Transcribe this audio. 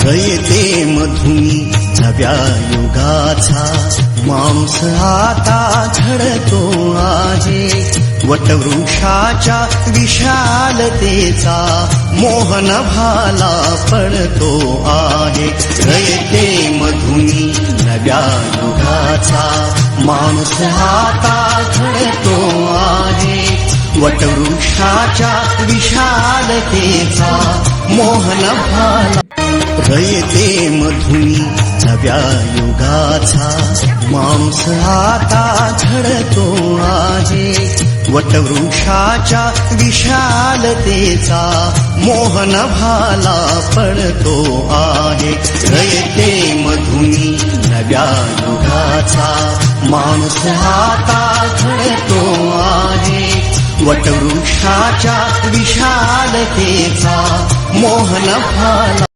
रयते मधुनी नव्या युगाचा माणूस आता घडतो आहे. वटवृक्षाच्या विशालतेचा मोहन भाला पडतो आहे. रयते मधुनी नव्या युगाचा माणूस आता घडतो आहे. वटवृक्षाच्या विशालतेचा मोहन भाला रयते मधुनी नव्या युगाचा माणूस आता घडतो आहे. वटवृक्षाच्या विशालतेचा मोहन भाला पडतो आहे. रयते मधुनी नव्या युगाचा माणूस आता घडतो आहे. वटवृक्षाच्या विशालतेचा मोहन भाला